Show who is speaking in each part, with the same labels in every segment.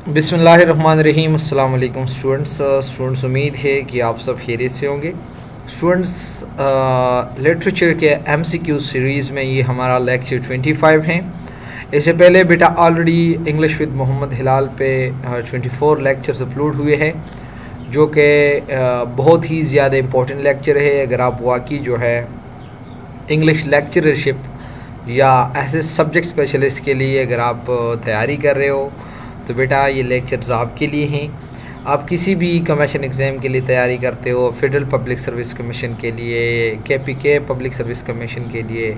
Speaker 1: बिस्मिल्लाहिर्रहमानिर्रहीम। अस्सलाम वालेकुम स्टूडेंट्स, उम्मीद है कि आप सब खैरियत से होंगे। स्टूडेंट्स, लिटरेचर के एमसीक्यू सीरीज़ में ये हमारा लेक्चर 25 है। इससे पहले बेटा ऑलरेडी इंग्लिश विद मोहम्मद हिलाल पे 24 लेक्चर्स अपलोड हुए हैं, जो कि बहुत ही ज़्यादा इम्पोर्टेंट लेक्चर है। अगर आप वाकई जो है इंग्लिश लेक्चरशिप या ऐसे सब्जेक्ट स्पेशलिस्ट के लिए अगर आप तैयारी कर रहे हो तो बेटा ये लेक्चर्स आपके लिए हैं। आप किसी भी कमीशन एग्ज़ाम के लिए तैयारी करते हो, फेडरल पब्लिक सर्विस कमीशन के लिए, केपीके पब्लिक सर्विस कमीशन के लिए,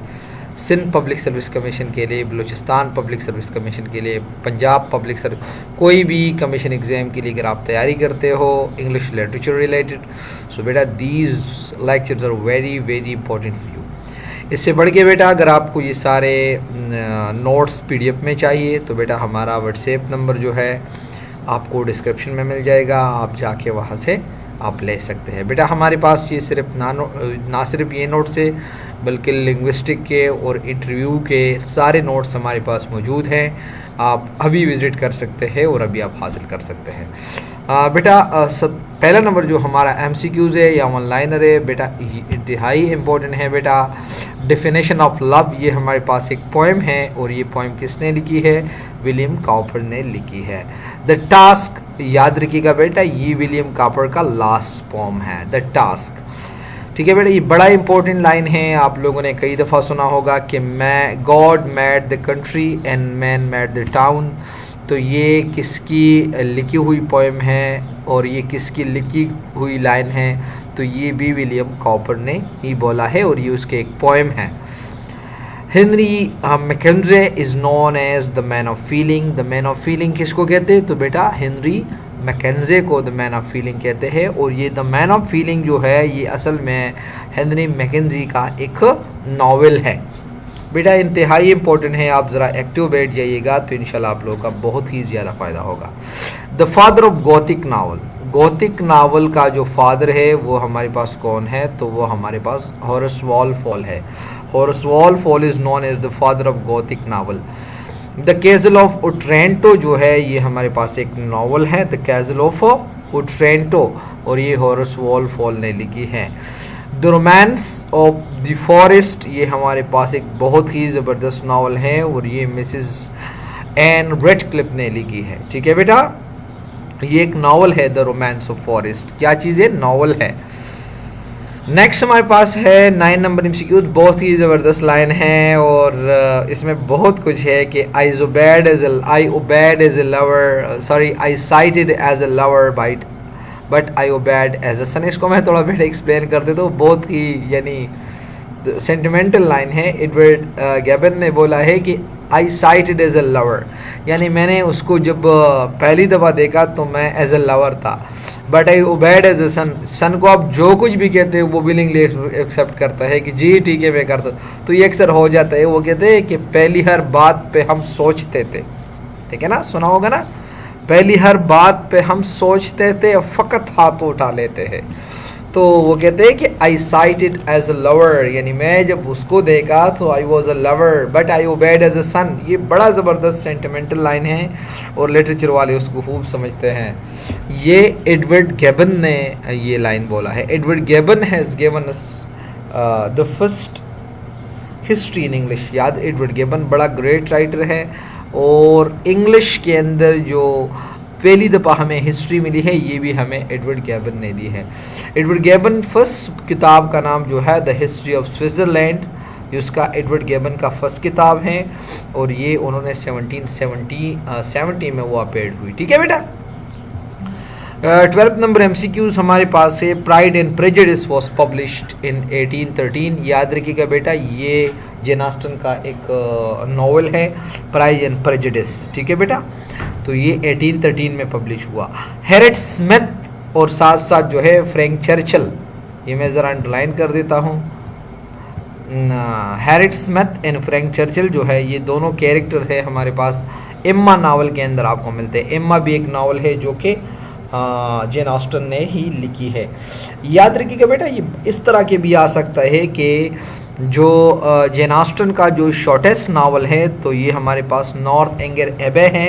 Speaker 1: सिंध पब्लिक सर्विस कमीशन के लिए, बलूचिस्तान पब्लिक सर्विस कमीशन के लिए, पंजाब पब्लिक सर्विस, कोई भी कमीशन एग्ज़ाम के लिए अगर आप तैयारी करते हो इंग्लिश लिटरेचर रिलेटेड, सो बेटा these lectures are very very important for you. इससे बढ़ के बेटा अगर आपको ये सारे नोट्स पीडीएफ में चाहिए तो बेटा हमारा व्हाट्सएप नंबर जो है आपको डिस्क्रिप्शन में मिल जाएगा, आप जाके वहाँ से आप ले सकते हैं। बेटा हमारे पास ये सिर्फ ना सिर्फ ये नोट्स है, बल्कि लिंग्विस्टिक के और इंटरव्यू के सारे नोट्स हमारे पास मौजूद हैं। आप अभी विज़िट कर सकते हैं और अभी आप हासिल कर सकते हैं। बेटा सब पहला नंबर जो हमारा एमसीक्यूज़ है या ऑनलाइनर है बेटा, इंतहाई इम्पोर्टेंट है बेटा। डेफिनेशन ऑफ लव, ये हमारे पास एक पोएम है और ये पोएम किसने लिखी है? विलियम काउपर ने लिखी है। द टास्क, याद रखिएगा बेटा, ये विलियम काउपर का लास्ट पोएम है, द टास्क। ठीक है बेटा, ये बड़ा इंपॉर्टेंट लाइन है, आप लोगों ने कई दफ़ा सुना होगा कि मैं God made the country and man made the town. तो ये किसकी लिखी हुई पोएम है और ये किसकी लिखी हुई लाइन है? तो ये भी विलियम काउपर ने ही बोला है और ये उसके एक पोएम है। Henry Mackenzie is known as the man of feeling. The man of feeling किसको कहते हैं? तो बेटा हेनरी मैकेंजे को द मैन ऑफ फीलिंग कहते हैं। और ये द मैन ऑफ फीलिंग जो है ये असल में हेनरी मैकेंजी का एक नावल है। बेटा इंतहाई इंपॉर्टेंट है, आप ज़रा एक्टिव बैठ जाइएगा तो इंशाल्लाह आप लोगों का बहुत ही ज़्यादा फ़ायदा होगा। The father of Gothic novel, Gothic novel का जो फादर है वो हमारे पास कौन है? तो वो हमारे पास हॉरेस वॉलपॉल है। Horace Walpole is known as the father of Gothic novel. The castle of Otranto जो है ये हमारे पास एक नावल है, द कैसल ऑफ ओट्रेंटो, और ये हॉरेस वॉलपॉल ने लिखी है। The romance of the forest, ये हमारे पास एक बहुत ही ज़बरदस्त नावल है और ये मिसिस एन रेडक्लिफ ने लिखी है। ठीक है बेटा, ये एक नावल है द रोमांस ऑफ फॉरेस्ट। क्या चीज़ है? नावल है। नेक्स्ट हमारे पास है 9 नंबर एमसीक्यू, बहुत ही ज़बरदस्त लाइन है और इसमें बहुत कुछ है कि I obeyed as a lover, sorry I sighted as a lover bite but I obeyed as a son. इसको मैं थोड़ा बेटा एक्सप्लेन कर देता हूँ, बहुत ही यानी सेंटिमेंटल लाइन है। एडवर्ड गिबन ने बोला है कि I sighted as a lover, यानी मैंने उसको जब पहली दफ़ा देखा तो मैं एज अ लवर था, but I obeyed as a son. Son को आप जो कुछ भी कहते हैं वो विलिंगली एक्सेप्ट करता है कि जी ठीक है मैं करता। तो ये अक्सर हो जाता है, वो कहते हैं कि पहली हर बात पे हम सोचते थे, ठीक है ना, सुना होगा ना, पहली हर बात पे हम सोचते थे फ़कत हाथ उठा लेते हैं। तो वो कहते हैं कि I sighted as a lover, यानी मैं जब उसको देखा तो I was a lover but I obeyed as a son. ये बड़ा ज़बरदस्त सेंटिमेंटल लाइन है और लिटरेचर वाले उसको खूब समझते हैं। ये एडवर्ड गिबन ने ये लाइन बोला है। Edward gibbon has given us the first history in English. याद, एडवर्ड गिबन बड़ा ग्रेट राइटर है और इंग्लिश के अंदर जो पहली दफ़ा हमें हिस्ट्री मिली है ये भी हमें एडवर्ड गिबन ने दी है। एडवर्ड गिबन फर्स्ट किताब का नाम जो है द हिस्ट्री ऑफ स्विट्ज़रलैंड, जिसका एडवर्ड गिबन का फर्स्ट किताब है और ये उन्होंने 1770 में वो अपीयर हुई। ठीक है बेटा। 12th नंबर एमसीक्यूज हमारे पास है। Pride and prejudice was published in 1813। याद रखिएगा बेटा, ये जेन ऑस्टन का एक नावल है, प्राइड एंड प्रेजुडिस। ठीक है बेटा, तो ये 1813 में पब्लिश हुआ। हैरेट स्मिथ और साथ साथ जो है फ्रैंक चर्चिल, ये मैं ज़रा अंडरलाइन कर देता हूँ। Harrett Smith and Frank Churchill जो है ये दोनों कैरेक्टर है हमारे पास एम्मा नावल के अंदर आपको मिलते हैं। एम्मा भी एक नावल है जो कि जेन ऑस्टन ने ही लिखी है। याद रखिएगा बेटा, ये इस तरह के भी आ सकता है कि जो जेन ऑस्टन का जो शॉर्टेस्ट नावल है तो ये हमारे पास नॉर्थ एंगर एबे है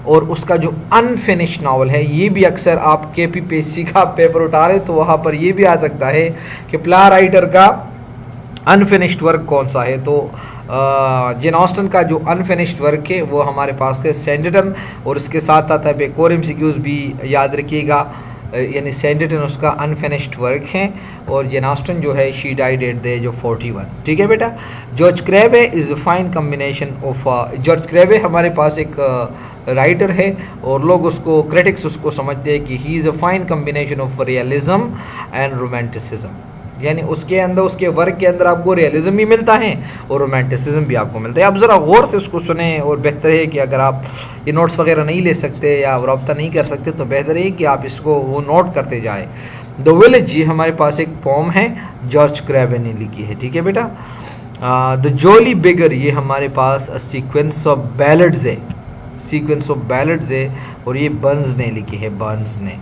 Speaker 1: और उसका जो अनफिनिश्ड नावल है, ये भी अक्सर आप KPPSC का पेपर उठा रहे तो वहाँ पर ये भी आ सकता है कि प्ला राइटर का अनफिनिश्ड वर्क कौन सा है। तो जेन ऑस्टन का जो अनफिनिश्ड वर्क है वो हमारे पास है सैंडर्टन, और इसके साथ आता है एक और MCQs भी याद रखिएगा, यानी सैंडर्टन उसका अनफिनिश्ड वर्क है, और जेन ऑस्टन जो है she died at the age of 41। ठीक है बेटा। George Crewe is a fine combination of, George Crewe हमारे पास एक राइटर है और लोग उसको, क्रिटिक्स उसको समझते हैं कि he is a fine combination of realism and romanticism, यानी उसके अंदर, उसके वर्क के अंदर आपको रियलिज्म भी मिलता है और रोमांटिसिज्म भी आपको मिलता है। आप ज़रा गौर से उसको सुने, और बेहतर है कि अगर आप ये नोट्स वगैरह नहीं ले सकते या रब्ता नहीं कर सकते तो बेहतर है कि आप इसको वो नोट करते जाए। द विलेज, ये हमारे पास एक पोम है, जॉर्ज क्रेवे ने लिखी है। ठीक है बेटा। द जॉली बिगर, ये हमारे पास सीक्वेंस ऑफ बैलेड्स है, सीक्वेंस ऑफ बैलेड्स है, और ये बर्न्स ने लिखी है, बर्न्स ने।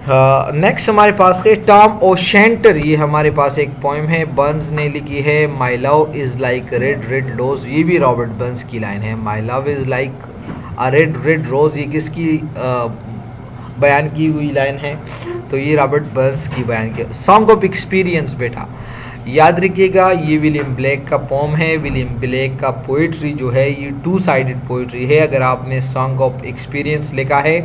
Speaker 1: नेक्स्ट हमारे पास है टॉम ओशेंटर, ये हमारे पास एक पोएम है, बर्न्स ने लिखी है। My love is like red red rose, ये भी रॉबर्ट बर्न्स की लाइन है। My love is like a red red rose, ये किसकी बयान की हुई लाइन है? तो ये रॉबर्ट बर्न्स की बयान की। सॉन्ग ऑफ एक्सपीरियंस बेटा याद रखिएगा, ये विलियम ब्लेक का पोम है। विलियम ब्लेक का पोइट्री जो है ये 2 साइडेड पोइट्री है। अगर आपने सॉन्ग ऑफ एक्सपीरियंस लिखा है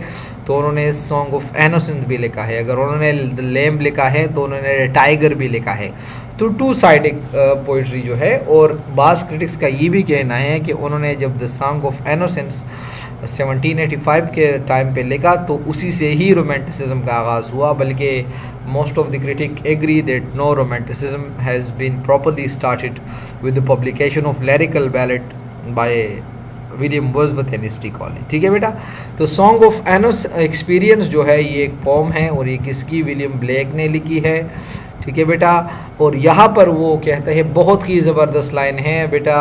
Speaker 1: तो उन्होंने सॉन्ग ऑफ इनोसेंस भी लिखा है, अगर उन्होंने द लैम्ब लिखा है तो उन्होंने टाइगर भी लिखा है। तो 2 साइडेड पोइट्री जो है, और बास क्रिटिक्स का ये भी कहना है कि उन्होंने जब द सॉन्ग ऑफ इनोसेंस 1785 के टाइम पे लिखा तो उसी से ही रोमांटिसिज्म का आगाज़ हुआ, बल्कि most of the critics agree that no romanticism has been properly started with the publication of lyrical ballad by William Wordsworth and history college. ठीक है बेटा। तो सॉन्ग ऑफ एनोस एक्सपीरियंस जो है ये एक पोम है, और ये किसकी? विलियम ब्लेक ने लिखी है। ठीक है बेटा। और यहाँ पर वो कहता है, बहुत ही ज़बरदस्त लाइन है बेटा,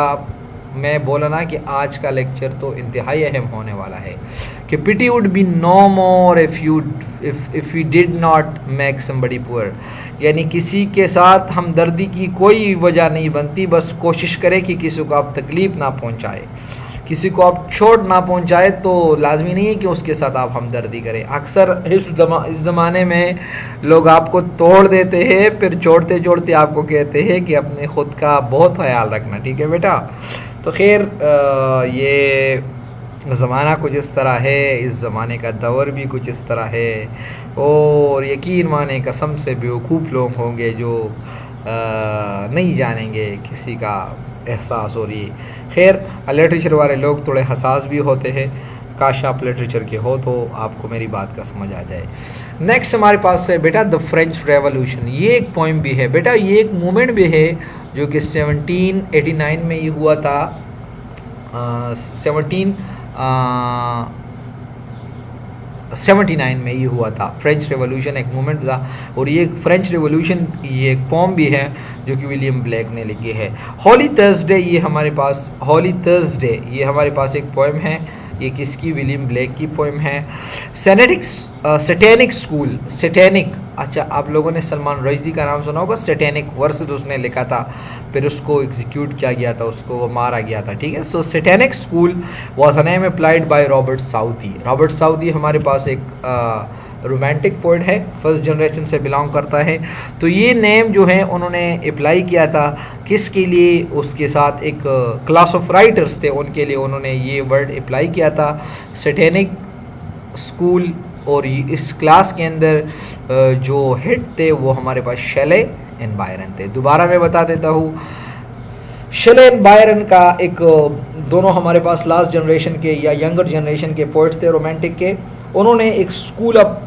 Speaker 1: मैं बोला ना कि आज का लेक्चर तो इंतहाई अहम होने वाला है, कि pity would be no more if you did not make somebody poor, यानी किसी के साथ हमदर्दी की कोई वजह नहीं बनती, बस कोशिश करें कि किसी को आप तकलीफ ना पहुंचाए, किसी को आप चोट ना पहुंचाए, तो लाजमी नहीं है कि उसके साथ आप हमदर्दी करें। अक्सर इस ज़माने में लोग आपको तोड़ देते हैं, फिर जोड़ते जोड़ते आपको कहते हैं कि अपने खुद का बहुत ख्याल रखना। ठीक है बेटा। तो खैर ये ज़माना कुछ इस तरह है, इस ज़माने का दौर भी कुछ इस तरह है, और यकीन माने कसम से बेवकूफ़ लोग होंगे जो नहीं जानेंगे किसी का एहसास। और ये खैर लिटरेचर वाले लोग थोड़े हसास भी होते हैं, काश आप लिटरेचर के हो तो आपको मेरी बात का समझ आ जाए। नेक्स्ट हमारे पास है बेटा द फ्रेंच रेवोल्यूशन, ये एक पोइम भी है बेटा, ये एक मूवमेंट भी है जो कि 1789 में ये हुआ था। 1779 में ये हुआ था। फ्रेंच रेवोल्यूशन एक मूवमेंट था, और ये फ्रेंच रेवोल्यूशन ये एक पोम भी है जो कि विलियम ब्लेक ने लिखी है। हॉली थर्सडे, ये हमारे पास हॉली थर्सडे ये हमारे पास एक पोएम है, ये किसकी? विलियम ब्लेक की पोएम है। सैटेनिक स्कूल, सैटेनिक, अच्छा आप लोगों ने सलमान रश्दी का नाम सुना होगा। सैटेनिक वर्स उसने लिखा था, फिर उसको एग्जीक्यूट किया गया था, उसको वो मारा गया था। ठीक है। So satanic school was a name applied by Robert Southey. Robert Southey हमारे पास एक रोमांटिक पोएट है, फर्स्ट जनरेशन से बिलोंग करता है। तो ये नेम जो है उन्होंने अप्लाई किया था किसके लिए? उसके साथ एक क्लास ऑफ राइटर्स थे, उनके लिए उन्होंने ये वर्ड अप्लाई किया था, सैटेनिक स्कूल। और इस क्लास के अंदर जो हेड थे वो हमारे पास शेले एंड बायरन थे। दोबारा मैं बता देता हूँ, शेले एंड बायरन का एक, दोनों हमारे पास लास्ट जनरेशन के या यंगर जनरेशन के पोइट्स थे रोमांटिक के, उन्होंने एक स्कूल ऑफ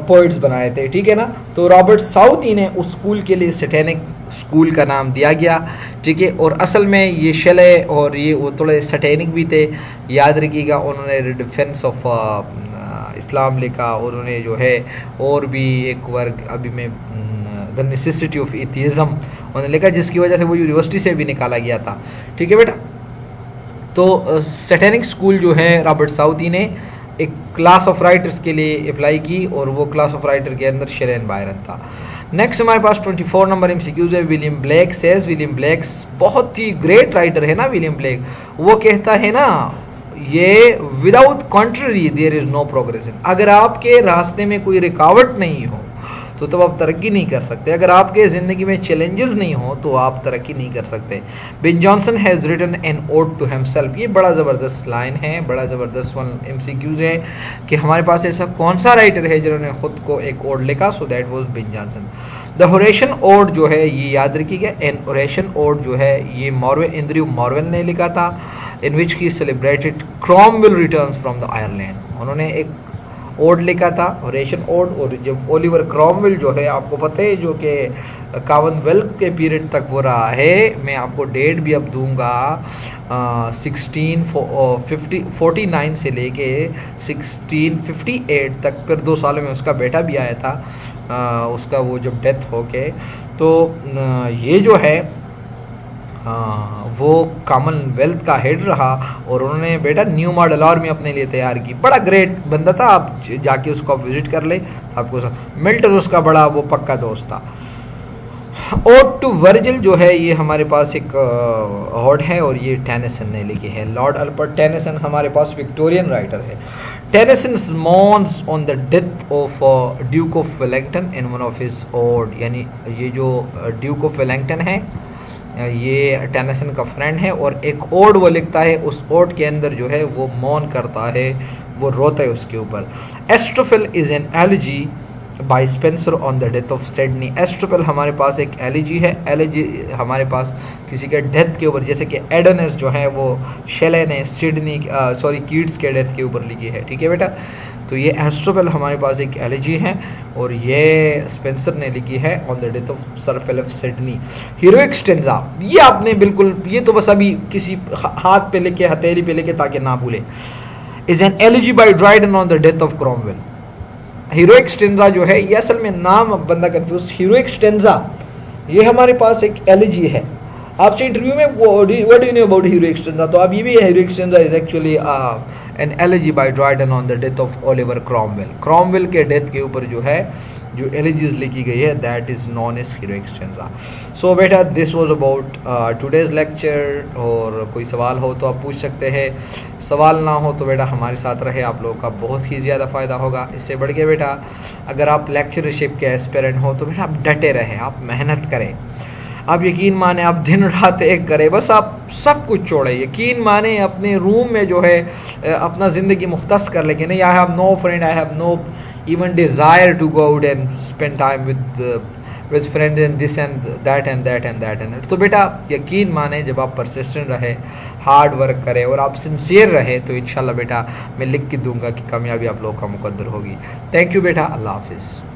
Speaker 1: पोइट्स बनाए थे। ठीक है ना। तो रॉबर्ट साउथी ने उस स्कूल के लिए सैटेनिक स्कूल का नाम दिया गया। ठीक है। और असल में ये शेले और ये वो थोड़े सैटेनिक भी थे, याद रखिएगा। उन्होंने डिफेंस ऑफ इस्लाम लिखा, उन्होंने जो है और भी एक वर्क अभी में द नेसेसिटी ऑफ एथियज्म उन्होंने लिखा, जिसकी वजह से वो यूनिवर्सिटी से भी निकाला गया था। ठीक है बेटा। तो सैटेनिक स्कूल जो है रॉबर्ट साउथी ने एक क्लास ऑफ राइटर्स के लिए अप्लाई की, और वो क्लास ऑफ राइटर के अंदर शेले एंड बायरन था। नेक्स्ट हमारे पास 24 नंबर एमसीक्यूज है। William Blake says, William Blake बहुत ही ग्रेट राइटर है ना विलियम ब्लेक। वो कहता है ना ये without contrary there is no progression. अगर आपके रास्ते में कोई रुकावट नहीं हो तो तब आप तरक्की नहीं कर सकते। अगर आपके ज़िंदगी में चैलेंजेस नहीं हो तो आप तरक्की नहीं कर सकते। Ben Jonson has written an ode to himself. ये बड़ा ज़बरदस्त लाइन है, बड़ा ज़बरदस्त वन MCQs है कि हमारे पास ऐसा कौन सा राइटर है जिन्होंने खुद को एक ओड लिखा। So that was Ben Jonson. The Horatian ode जो है ये याद रखिएगा, एन होरेशियन ओड जो है ये एंड्रयू मॉर्वेल ने लिखा था, in which he celebrated Cromwell returns from the Ireland. उन्होंने एक ओड लिखा था, होरेशियन ओड। और जब ओलिवर क्रॉमवेल जो है आपको पता है जो कि कॉमनवेल्थ के पीरियड तक वो रहा है, मैं आपको डेट भी अब दूंगा, 1649 से लेके 1658 तक, फिर 2 सालों में उसका बेटा भी आया था, उसका वो जब डेथ हो के, तो ये जो है वो कॉमनवेल्थ का हेड रहा और उन्होंने बेटा न्यू मॉडल आर्मी अपने लिए तैयार की। बड़ा ग्रेट बंदा था, आप जाके उसको विजिट कर ले आपको। मिल्टन उसका बड़ा वो पक्का दोस्त था। ओड टू वर्जिल जो है ये हमारे पास एक ओड है और ये टेनिसन ने लिखी है। लॉर्ड अल्बर्ट टेनिसन हमारे पास विक्टोरियन राइटर है। Tennyson mourns on the death of Duke of Wellington in one of his ode। यानी ये जो ड्यूक ऑफ वेलिंगटन है ये टेनिसन का फ्रेंड है और एक ओड वो लिखता है, उस ओड के अंदर जो है वो मौन करता है, वो रोता है उसके ऊपर। Astrophel is an elegy by Spenser on the death of Sidney. Astrophel हमारे पास एक एलिजी है, एलिजी हमारे पास किसी के डेथ के ऊपर, जैसे कि एडोनिस जो है वो शेले ने कीट्स के डेथ के ऊपर लिखी है, ठीक है बेटा। तो ये एस्ट्रोफिल हमारे पास एक एलिजी है और ये स्पेंसर ने लिखी है on the death of Sir Philip Sidney. Heroic stanza, ये आपने बिल्कुल, ये तो बस अभी किसी हाथ पे लिखे, हथेली पे लिखे ताकि ना भूले। Is an elegy by Dryden on the death of Cromwell. Heroic stanza जो है ये असल में नाम, अब बंदा कंफ्यूज। हीरोइक स्टेंजा ये हमारे पास एक एलिजी है। आपसे इंटरव्यू में what do you know about heroic stanza, तो अब ये भी है, heroic stanza is actually an elegy by Dryden on the death of Oliver Cromwell. Cromwell के डेथ के ऊपर जो है जो एलिजीज लिखी गई है that is known as heroic stanza. So बेटा this was about today's lecture. और कोई सवाल हो तो आप पूछ सकते हैं, सवाल ना हो तो बेटा हमारे साथ रहे, आप लोगों का बहुत ही ज़्यादा फ़ायदा होगा। इससे बढ़ के बेटा अगर आप लेक्चरशिप के एस्पिरेंट हो तो बेटा आप डटे रहें, आप मेहनत करें, आप यकीन माने, आप दिन रात एक करें, बस आप सब कुछ छोड़े। यकीन माने अपने रूम में जो है अपना ज़िंदगी मुख्तस कर लेकिन नहीं, I have no friend, I have no even desire to go out and spend time with friends and this and that and that and that and that. तो बेटा यकीन माने जब आप परसिस्टेंट रहे, हार्ड वर्क करें और आप सिंसियर रहे तो इंशाल्लाह बेटा मैं लिख के दूंगा कि कामयाबी आप लोगों का मुकद्दर होगी। थैंक यू बेटा, अल्लाह हाफिज़।